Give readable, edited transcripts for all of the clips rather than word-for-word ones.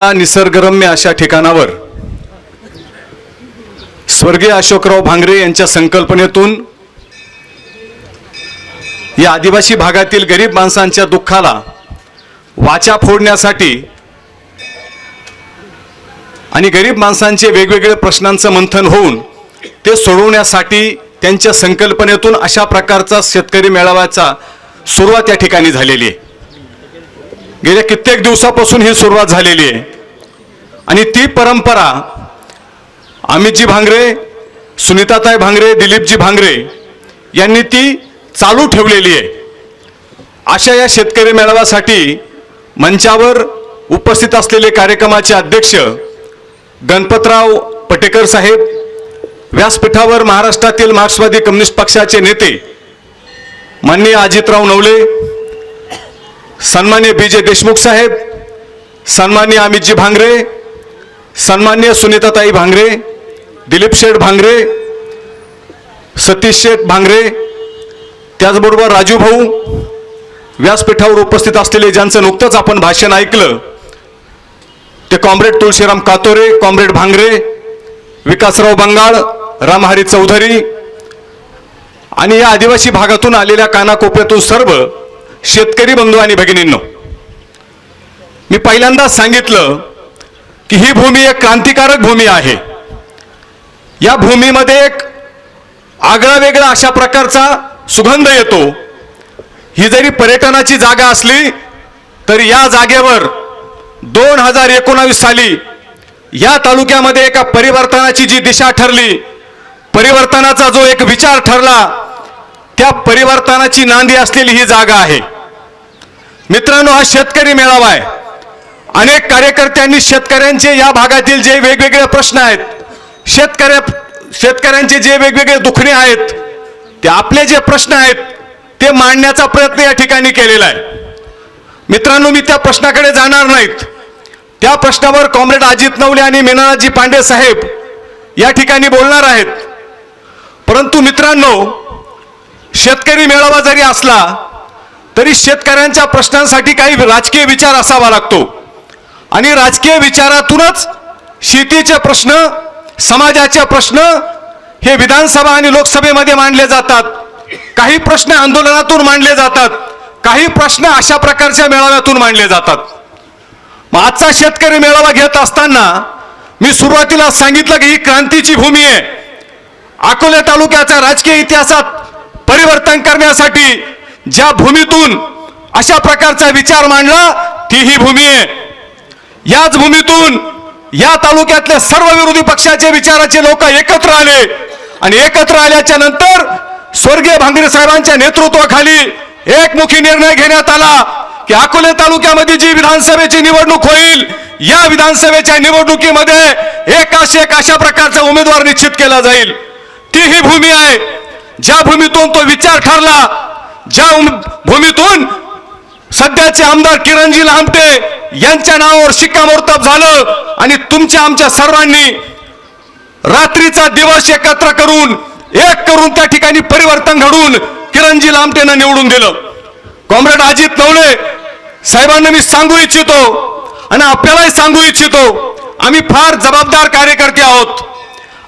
निसर्गरम्य अशा ठिकाणावर स्वर्गीय अशोकराव भांगरे यांच्या संकल्पनेतून या आदिवासी भागातील गरीब माणसांच्या दुःखाला वाचा फोडण्यासाठी आणि गरीब माणसांचे वेगवेगळे प्रश्नांचं मंथन होऊन ते सोडवण्यासाठी त्यांच्या संकल्पनेतून अशा प्रकारचा शेतकरी मेळाव्याचा सुरुवात या ठिकाणी झालेली आहे। गेल्या कित्येक दिवसापासून ही सुरुवात झालेली आहे आणि ती परंपरा अमितजी भांगरे, सुनीताताई भांगरे, दिलीपजी भांगरे यांनी ती चालू ठेवलेली आहे। अशा या शेतकरी मेळाव्यासाठी मंचावर उपस्थित असलेले कार्यक्रमाचे अध्यक्ष गणपतराव पटेकर साहेब, व्यासपीठावर महाराष्ट्रातील मार्क्सवादी कम्युनिस्ट पक्षाचे नेते माननीय अजितराव नवले, सन्मान्य बी.जे. देशमुख साहेब, सन्मान्य अमितजी भांगरे, सन्मान्य सुनीताताई भांगरे, दिलीप शेठ भांगरे, सतीश शेठ भांगरे, त्याचबरोबर राजू भाऊ, व्यासपीठावर उपस्थित असलेले ज्यांचं नुकतंच आपण भाषण ऐकलं ते कॉम्रेड तुळशीराम कातोरे, कॉम्रेड भांगरे, विकासराव बंगाळ, रामहरी चौधरी आणि या आदिवासी भागातून आलेल्या कानाकोपऱ्यातून सर्व शेतकरी बंधू आणि भगिनींनो, मी पहिल्यांदाच सांगितलं की ही भूमी एक क्रांतिकारक भूमी आहे। या भूमीमध्ये एक आगळा वेगळा अशा प्रकारचा सुगंध येतो। ही जरी पर्यटनाची जागा असली तरी या जागेवर 2019 साली या तालुक्यामध्ये एका परिवर्तनाची जी दिशा ठरली, परिवर्तनाचा जो एक विचार ठरला, त्या परिवर्तनाची नांदी असलेली ही जागा आहे। मित्रांनो, हा शेतकरी मेळावा आहे। अनेक कार्यकर्त्यांनी शेतकऱ्यांचे या भागातील जे वेगवेगळे प्रश्न आहेत, शेतकऱ्यांचे जे वेगवेगळे दुखणे आहेत, ते आपले जे प्रश्न आहेत ते मांडण्याचा प्रयत्न या ठिकाणी केलेला आहे। मित्रांनो, मी त्या प्रश्नाकडे जाणार नाहीत। त्या प्रश्नावर कॉम्रेड अजित नवले आणि मीनाजी पांडे साहेब या ठिकाणी बोलणार आहेत। परंतु मित्रांनो, शेतकरी मेळावा जरी असला तरी शेतकऱ्यांच्या प्रश्नांसाठी काही राजकीय विचार असावा लागतो आणि राजकीय विचारातूनच शेतीचे प्रश्न, समाजाचे प्रश्न हे विधानसभा आणि लोकसभेमध्ये मांडले जातात। काही प्रश्न आंदोलनातून मांडले जातात, काही प्रश्न अशा प्रकारच्या मेळाव्यातून मांडले जातात। मग आजचा शेतकरी मेळावा घेत असताना मी सुरुवातीला सांगितलं की ही क्रांतीची भूमी आहे। अकोले तालुक्याच्या राजकीय इतिहासात परिवर्तन करण्यासाठी ज्या भूमीतून अशा प्रकारचा विचार मांडला ती ही भूमी आहे। याच भूमीतून या तालुक्यातले सर्व विरोधी पक्षाचे विचाराचे लोक एकत्र आले आणि एकत्र आल्याच्या नंतर स्वर्गीय भांगरे साहेबांच्या नेतृत्वाखाली एकमुखी निर्णय घेण्यात आला की अकोले तालुक्यामध्ये जी विधानसभेची निवडणूक होईल, या विधानसभेच्या निवडणुकीमध्ये एक अशा प्रकारचा उमेदवार निश्चित केला जाईल। ती ही भूमी आहे ज्या भूमीतून तो विचार ठरला, ज्या भूमीतून सध्याचे आमदार किरणजी लहामटे यांच्या नावावर शिक्कामोर्तब झालं आणि तुमच्या आमच्या सर्वांनी रात्रीचा दिवस एकत्र करून त्या ठिकाणी परिवर्तन घडून किरणजी लहामटेंना निवडून दिलं। कॉम्रेड अजित नवले साहेबांना मी सांगू इच्छितो आणि आपल्यालाही सांगू इच्छितो, आम्ही फार जबाबदार कार्यकर्ते आहोत।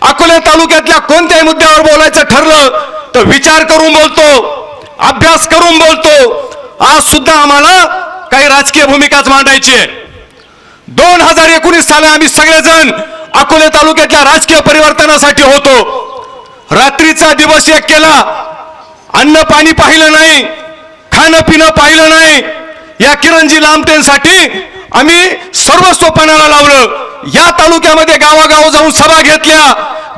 अकोले तालुक्यातल्या कोणत्याही मुद्द्यावर बोलायचं ठरलं तर विचार करून बोलतो, अभ्यास करून बोलतो। आज सुद्धा आम्हाला काही राजकीय भूमिकाच मांडायची आहे। 2019 साली आम्ही सगळेजण अकोले तालुक्यातल्या राजकीय परिवर्तनासाठी होतो। रात्रीचा दिवस एक केला, अन्न पाणी पाहिलं नाही, खाणं पिणं पाहिलं नाही। या किरणजी लामटेंसाठी आम्ही सर्वस्व पणाला लावलं। या तालुक्यामध्ये गावागाव जाऊन सभा घेतल्या,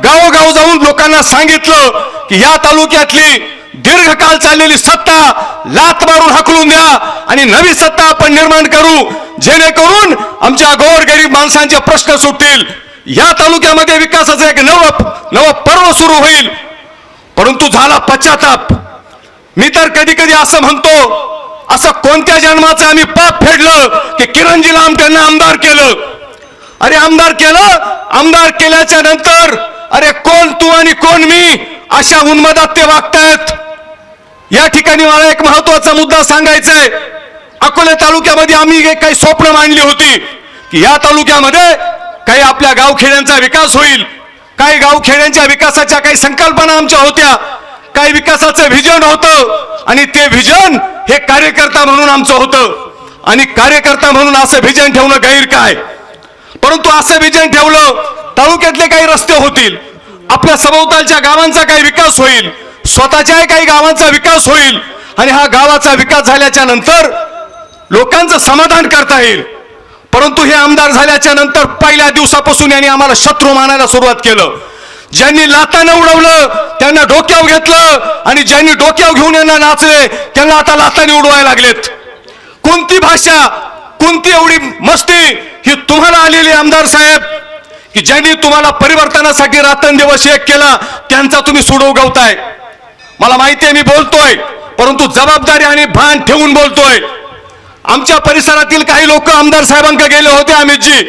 गावोगाव जाऊन लोकांना सांगितलं की या तालुक्यातली दीर्घकाळ चाललेली सत्ता लात मारून हकलून द्या आणि नवी सत्ता आपण निर्माण करू, जेणेकरून आमच्या गोरगरीब माणसांचे प्रश्न सुटतील। या तालुक्यामध्ये विकासाचं एक नव पर्व सुरू होईल। परंतु झाला पश्चाताप। मी तर कधी कधी असं म्हणतो, असं कोणत्या जन्माचं आम्ही पाप फेडलं की किरणजी लामटेंना आमदार केलं? अरे आमदार केलं, आमदार केल्याच्या नंतर अरे कोण तू आणि कोण मी अशा उन्मादात ते वागतायत। या ठिकाणी मला एक महत्वाचा मुद्दा सांगायचा आहे। अकोले तालुक्यामध्ये आम्ही काही स्वप्न मांडली होती की या तालुक्यामध्ये काही आपल्या गावखेड्यांचा विकास होईल, काही गावखेड्यांच्या विकासाच्या काही संकल्पना आमच्या होत्या, काही विकासाचं व्हिजन होतं आणि ते व्हिजन हे कार्यकर्ता म्हणून आमचं होतं आणि कार्यकर्ता म्हणून असं व्हिजन ठेवणं गैर काय. परंतु असं व्हिजन ठेवलं, तालुक्यातले काही रस्ते होतील, आपल्या सभोवतालच्या गावांचा काही विकास होईल, स्वतःच्याही काही गावांचा विकास होईल आणि हा गावाचा विकास झाल्याच्या नंतर लोकांचं समाधान करता येईल. परंतु हे आमदार झाल्याच्या नंतर पहिल्या दिवसापासून यांनी आम्हाला शत्रू मानायला सुरुवात केलं. ज्यांनी लातानं उडवलं त्यांना डोक्यावर घेतलं आणि ज्यांनी डोक्यावर घेऊन यांना नाचले त्यांना आता लाताने उडवायला लागलेत. कोणती भाषा, कोणती एवढी मस्ती ही तुम्हाला आलेली आमदार साहेब, की ज्यांनी तुम्हाला परिवर्तनासाठी रात्रंदिवस एक केला त्यांचा तुम्ही सुडो गवताय. मला माहिती आहे मी बोलतोय, परंतु जबाबदारी आणि भान ठेवून बोलतोय. आमच्या परिसरातील काही लोक आमदार साहेबांकडे गेले होते अमितजी,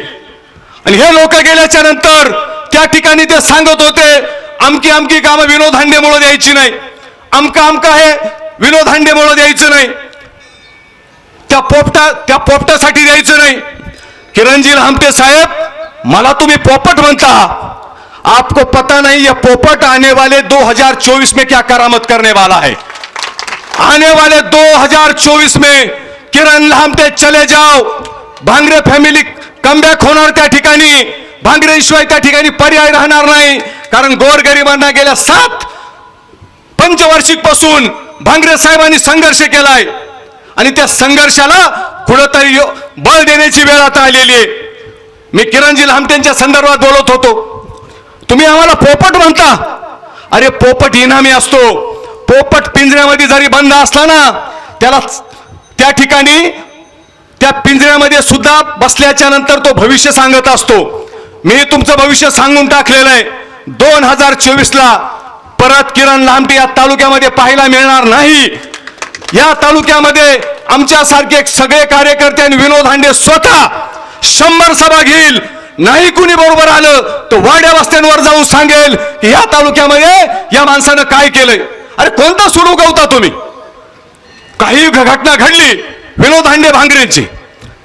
आणि हे लोक गेल्याच्या नंतर त्या ठिकाणी ते सांगत होते अमकी अमकी कामं विनोद हांडेमुळे द्यायची नाही, अमका अमका हे विनोद हांडेमुळे द्यायचं नाही, त्या पोपटासाठी द्यायचं नाही. किरणजी लहामटे साहेब, मला तुम्ही पोपट म्हणता, आपको पता नहीं ये पोपट आने वाले 2024 में क्या करामत करने वाला है. आने वाले 2024 में किरण लहामटे चले जाओ, भांगरे फॅमिली कमबॅक होणार त्या ठिकाणी. भांगरेशिवाय त्या ठिकाणी पर्याय राहणार नाही, कारण गोरगरिबांना गेल्या 7 पंचवार्षिकपासून भांगरे साहेबांनी संघर्ष केलाय आणि त्या संघर्षाला कुठंतरी बळ देण्याची वेळ आता आलेली आहे. मी किरणजी लहामटेंच्या संदर्भात बोलत होतो, तुम्ही आम्हाला पोपट म्हणता. अरे पोपट इनामी असतो, पोपट पिंजऱ्यामध्ये जरी बंद असला ना, त्याला त्या ठिकाणी त्या पिंजऱ्यामध्ये सुद्धा बसल्याच्या नंतर तो भविष्य सांगत असतो. मी तुमचं भविष्य सांगून टाकलेलं आहे. 2024 ला परत किरण लहामटे या तालुक्यामध्ये पाहायला मिळणार नाही. या तालुक्यामध्ये आमच्यासारखे सगळे कार्यकर्ते आणि विनोद हांडे स्वतः 100 सभा घेईल. नाही कुणी बरोबर आलं तर वाड्या वस्त्यांवर जाऊन सांगेल की या तालुक्यामध्ये या माणसानं काय केलंय. अरे कोणता सुरू गवता तुम्ही. काही घटना घडली विनोद हांडे भांगरेंची,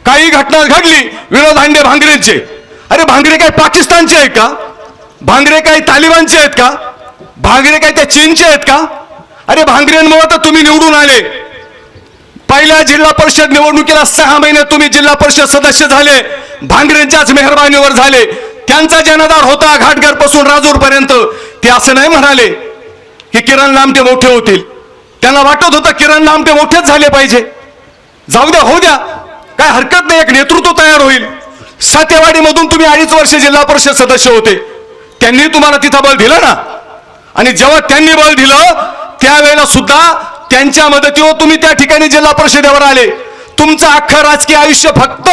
काही घटना घडली विनोद हांडे भांगरेंची. अरे भांगरे काय पाकिस्तानचे आहेत का? भांगरे काय तालिबानचे आहेत का? भांगरे काय त्या चीनचे आहेत का? अरे भांगरेंमुळे तर तुम्ही निवडून आले. पहिल्या जिल्हा परिषद निवडणुकीला 6 महिने तुम्ही जिल्हा परिषद सदस्य झाले, भांगरेंच्याच मेहरबानीवर झाले. त्यांचा जनाधार होता घाटघर पासून राजूर पर्यंत. ते असं नाही म्हणाले की किरण लहामटे मोठे होतील. त्यांना वाटत होतं किरण लहामटे मोठेच झाले पाहिजे. जाऊ द्या, होऊ द्या, काय हरकत नाही, एक नेतृत्व तयार होईल. सातेवाडीमधून तुम्ही 2.5 वर्ष जिल्हा परिषद सदस्य होते, त्यांनी तुम्हाला तिथं बळ दिलं ना. आणि जेव्हा त्यांनी बळ दिलं त्यावेळेला सुद्धा त्यांच्या मदतीवर तुम्ही त्या ठिकाणी जिल्हा परिषदेवर आले. तुमचं अख्खं राजकीय आयुष्य फक्त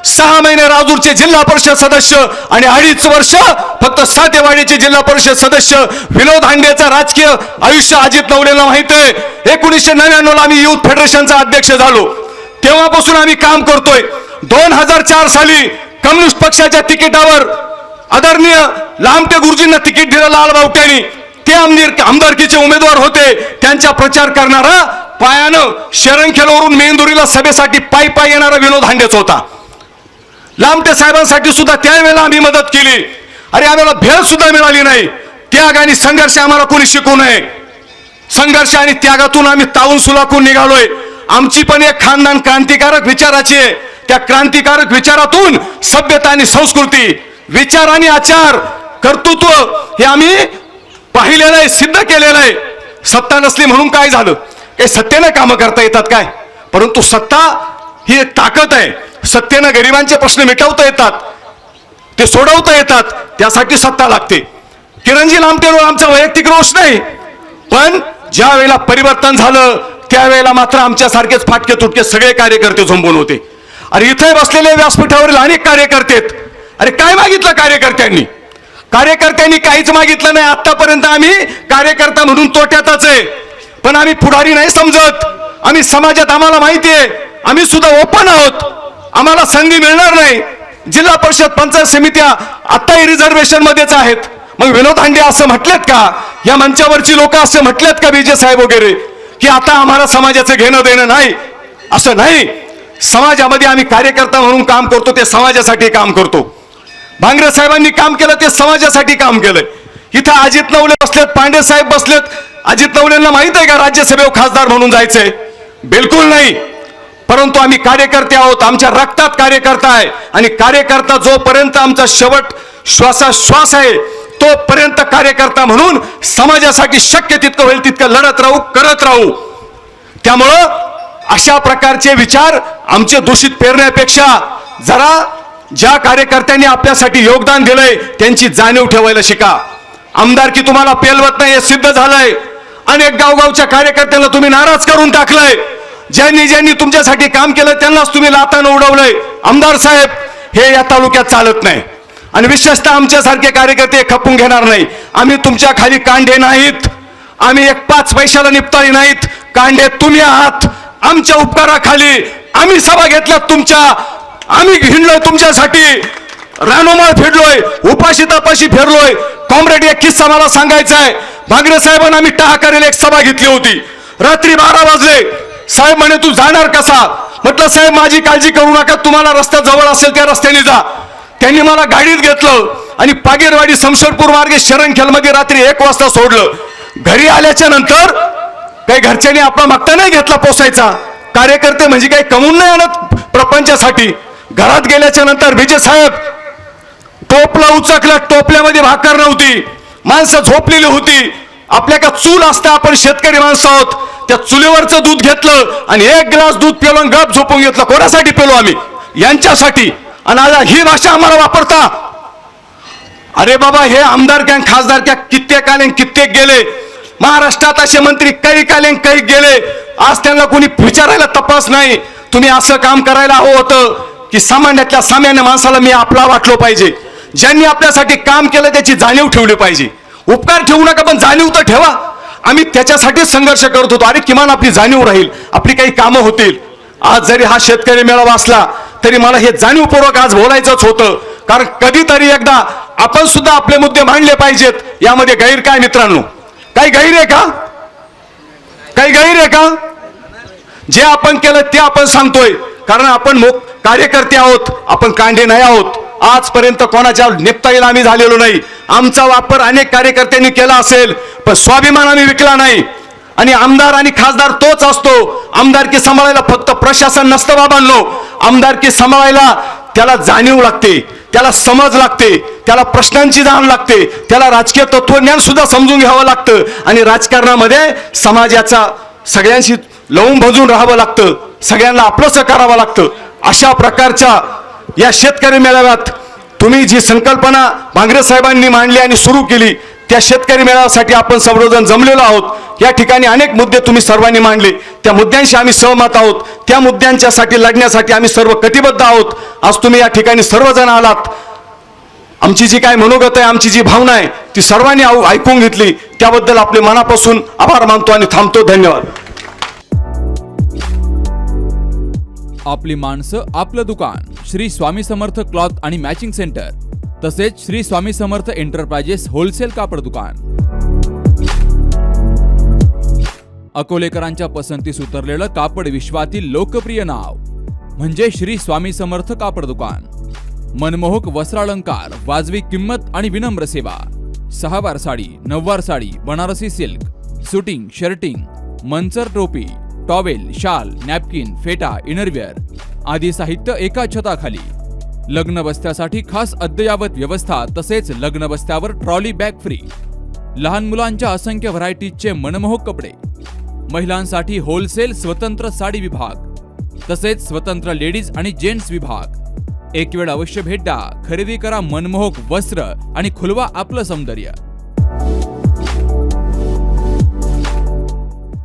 6 महिने राजूरचे जिल्हा परिषद सदस्य आणि 2.5 वर्ष फक्त सातेवाडीचे जिल्हा परिषद सदस्य. विनोद हांडेचं राजकीय आयुष्य अजित नवलेला माहित आहे. 1999 ला आम्ही युथ फेडरेशनचा अध्यक्ष झालो, तेव्हापासून आम्ही काम करतोय. 2004 साली कम्युनिस्ट पक्षाच्या तिकिटावर आदरणीय लहामटे गुरुजींना तिकीट दिलं लाल बावट्यांनी. ते आमदारकीचे उमेदवार होते. त्यांचा प्रचार करणारा पायानं शरणखेलवरून मेंदुरीला सभेसाठी पायी येणारा विनोद हांडेच होता. लहामटे साहेबांसाठी सुद्धा त्यावेळेला आम्ही मदत केली. अरे आम्हाला भेट सुद्धा मिळाली नाही. त्याग आणि संघर्ष आम्हाला कोणी शिकवू नये. संघर्ष आणि त्यागातून आम्ही तावून सुलाखून निघालोय. आमची पण एक खानदान क्रांतिकारक विचाराची आहे. त्या क्रांतिकारक विचारातून सभ्यता आणि संस्कृती, विचार आणि आचार, कर्तृत्व हे आम्ही पाहिलेलं आहे, सिद्ध केलेलं आहे. सत्ता नसली म्हणून काय झालं? काही सत्तेनं कामं करता येतात काय? परंतु सत्ता ही एक ताकद आहे. सत्तेनं गरिबांचे प्रश्न मिटवता येतात, ते सोडवता येतात. त्यासाठी सत्ता लागते. किरणजी लहामटेंवर आमचा वैयक्तिक रोष नाही, पण ज्या वेळेला परिवर्तन झालं त्यावेळेला मात्र आमच्यासारखेच फाटके तुटके सगळे कार्यकर्ते झोंबून होते. अरे इथे बसलेले व्यासपीठावरील अनेक कार्यकर्ते आहेत. अरे काय मागितलं कार्यकर्त्यांनी? कार्यकर्त्यांनी काहीच मागितलं नाही. आतापर्यंत आम्ही कार्यकर्ता म्हणून तोट्यातच आहे, पण आम्ही पुढारी नाही समजत. आम्ही समाजात, आम्हाला माहिती आहे, आम्ही सुद्धा ओपन आहोत. आम्हाला संधी मिळणार नाही. जिल्हा परिषद पंचायत समित्या आताही रिझर्वेशन मध्येच आहेत. मग विनोद हांडे असं म्हटलेत का? या मंचावरची लोक असं म्हटलेत का, विजय साहेब वगैरे, की आता आम्हाला समाजाचं घेणं देणं नाही? असं नाही. समाजामध्ये आम्ही कार्यकर्ता म्हणून काम करतो, ते समाजासाठी काम करतो. भांगरे साहेबांनी काम केलं ते समाजासाठी काम केलंय. इथं अजित नवले बसलेत, पांडे साहेब बसलेत. अजित नवलेंना माहित आहे का राज्यसभेवर खासदार म्हणून जायचंय? बिलकुल नाही. परंतु आम्ही कार्यकर्ते आहोत, आमच्या रक्तात कार्यकर्ता आहे आणि कार्यकर्ता जोपर्यंत आमचा शेवट श्वास आहे तोपर्यंत कार्यकर्ता म्हणून समाजासाठी शक्य तितकं होईल तितकं लढत राहू, करत राहू. त्यामुळं अशा प्रकारचे विचार आमचे दूषित पेरण्यापेक्षा जरा ज्या कार्यकर्त्यांनी आपल्यासाठी योगदान दिलंय त्यांची जाणीव ठेवायला शिका. आमदारकी तुम्हाला पेलवत नाही हे सिद्ध झालंय. अनेक गावगावच्या कार्यकर्त्यांना तुम्ही नाराज करून टाकलंय. ज्यांनी तुमच्यासाठी काम केलं त्यांनाच तुम्ही लातानं उडवलंय. आमदार साहेब, हे या तालुक्यात चालत नाही आणि विशेषतः आमच्यासारखे कार्यकर्ते खपून घेणार नाही. आम्ही तुमच्या खाली कांडे नाहीत, आम्ही एक 5 पैशाला निपताळी नाहीत. कांडे तुम्ही आहात. आमच्या उपकाराखाली आम्ही सभा घेतल्यात तुमच्या, आम्ही हिंडलोय तुमच्यासाठी, रानोमाळ फिरलोय, उपाशी तापाशी फिरलोय. कॉम्रेड, एक किस्सा मला सांगायचा आहे. भांगरे साहेबांना आम्ही टाहाकारीला एक सभा घेतली होती. रात्री 12 वाजले. साहेब म्हणे तू जाणार कसा? म्हटलं साहेब माझी काळजी करू नका, तुम्हाला रस्ता जवळ असेल त्या रस्त्याने जा. त्यांनी मला गाडीत घेतलं आणि पागेरवाडी समशेरपूर मार्गे शरणखेलमध्ये रात्री 1 वाजता सोडलं. घरी आल्याच्या नंतर काही घरच्यांनी आपला मागता नाही घेतला पोसायचा. कार्यकर्ते म्हणजे काही कमवून नाही आणत प्रपंचासाठी. घरात गेल्याच्या नंतर विजय साहेब टोपलं उचकलं, टोपल्यामध्ये भाकर नव्हती, माणसं झोपलेली होती. आपल्या का चूल असता, आपण शेतकरी माणसं आहोत. त्या चुलीवरचं दूध घेतलं आणि 1 ग्लास दूध पिलो आणि गप झोपून घेतलं. कोणासाठी पिलो आम्ही? यांच्यासाठी. आणि आज ही भाषा आम्हाला वापरता. अरे बाबा, हे आमदार क्या खासदार क्या कित्येक आले कित्येक गेले. महाराष्ट्रात असे मंत्री काही काले काही गेले. आज त्यांना कोणी विचारायला तपास नाही. तुम्ही असं काम करायला हवं होतं की सामान्यातल्या सामान्य माणसाला मी आपला वाटलो पाहिजे. ज्यांनी आपल्यासाठी काम केलं त्याची जाणीव ठेवली पाहिजे. उपकार ठेवू नका पण जाणीव तर ठेवा. आम्ही त्याच्यासाठी संघर्ष करत होतो. अरे किमान आपली जाणीव राहील, आपली काही कामं होतील. आज जरी हा शेतकरी मेळावा असला तरी मला हे जाणीवपूर्वक आज बोलायचंच होतं. कारण कधीतरी एकदा आपण सुद्धा आपले मुद्दे मांडले पाहिजेत. यामध्ये गैर काय मित्रांनो? काही गैर आहे का? काही गैर आहे का? जे आपण केलं ते आपण सांगतोय. कारण आपण कार्यकर्ते आहोत, आपण कांडे नाही आहोत. आजपर्यंत कोणाच्या निपताईला आम्ही झालेलो नाही. आमचा वापर अनेक कार्यकर्त्यांनी केला असेल पण स्वाभिमान आम्ही विकला नाही. आणि आमदार आणि खासदार तोच असतो. आमदारकी सांभाळायला फक्त प्रशासन नसतं बाबांनो. आमदारकी सांभाळायला त्याला जाणीव लागते, त्याला समज लागते, त्याला प्रश्नांची जाण लागते, त्याला राजकीय तत्वज्ञान सुद्धा समजून घ्यावं लागतं. आणि राजकारणामध्ये समाजाचा सगळ्यांशी लवून भजून राहावं लागतं, सगळ्यांना आपलंसं करावं लागतं. अशा प्रकारच्या या शेतकरी मेळाव्यात तुम्ही जी संकल्पना भांगरे साहेबांनी मांडली आणि सुरू केली त्या शेतकरी मेळाव्यासाठी आपण सर्वजण जमलेलो आहोत. या ठिकाणी अनेक मुद्दे तुम्ही सर्वांनी मांडले, त्या मुद्द्यांशी आम्ही सहमत आहोत. त्या मुद्द्यांच्यासाठी लढण्यासाठी आम्ही सर्व कटिबद्ध आहोत. आज तुम्ही या ठिकाणी सर्वजण आलात. आमची जी काय मनोगत आहे, आमची जी भावना आहे ती सर्वांनी ऐकून घेतली. त्याबद्दल आपले मनापासून आभार मानतो आणि थांबतो. धन्यवाद. आपली माणसं आपलं दुकान, श्री स्वामी समर्थ क्लॉथ आणि मॅचिंग सेंटर, तसेच श्री स्वामी समर्थ एंटरप्राइजेस होलसेल कापड दुकान. अकोलेकरांच्या पसंतीस उतरलेलं कापड विश्वातील लोकप्रिय नाव म्हणजे श्री स्वामी समर्थ कापड दुकान. मनमोहक वस्त्रालंकार, वाजवी किंमत आणि विनम्र सेवा. 6 वार साडी, 9 वार sari, Banarasi silk, suiting, shirting, Manchar टोपी, टॉवेल, शाल, नॅपकिन, फेटा, इनरवेअर आदी साहित्य एका छताखाली. लग्न बस्त्यासाठी खास अद्ययावत व्यवस्था, तसेच लग्न बस्त्यावर ट्रॉली बॅग फ्री. लहान मुलांच्या असंख्य व्हरायटीजचे मनमोहक कपडे. महिलांसाठी होलसेल स्वतंत्र साडी विभाग, तसेच स्वतंत्र लेडीज आणि जेंट्स विभाग. एक वेळ अवश्य भेट द्या. खरेदी करा मनमोहक वस्त्र आणि खुलवा आपलं सौंदर्य.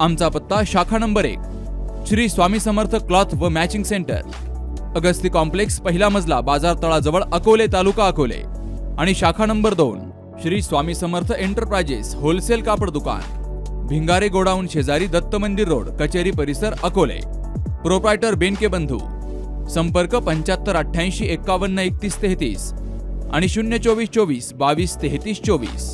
आमचा पत्ता शाखा नंबर 1 श्री स्वामी समर्थ क्लॉथ व मॅचिंग सेंटर, अगस्ती कॉम्प्लेक्स, पहिला मजला, बाजार तळाजवळ, अकोले, तालुका अकोले. आणि शाखा number 2 Shri Swami Samarth enterprises wholesale कापड दुकान, भिंगारे गोडाऊन शेजारी, दत्त मंदिर रोड, कचेरी परिसर, अकोले. प्रोप्रायटर बेनके बंधू. संपर्क 75 88 51 31 33 आणि 024 24 22 33 24.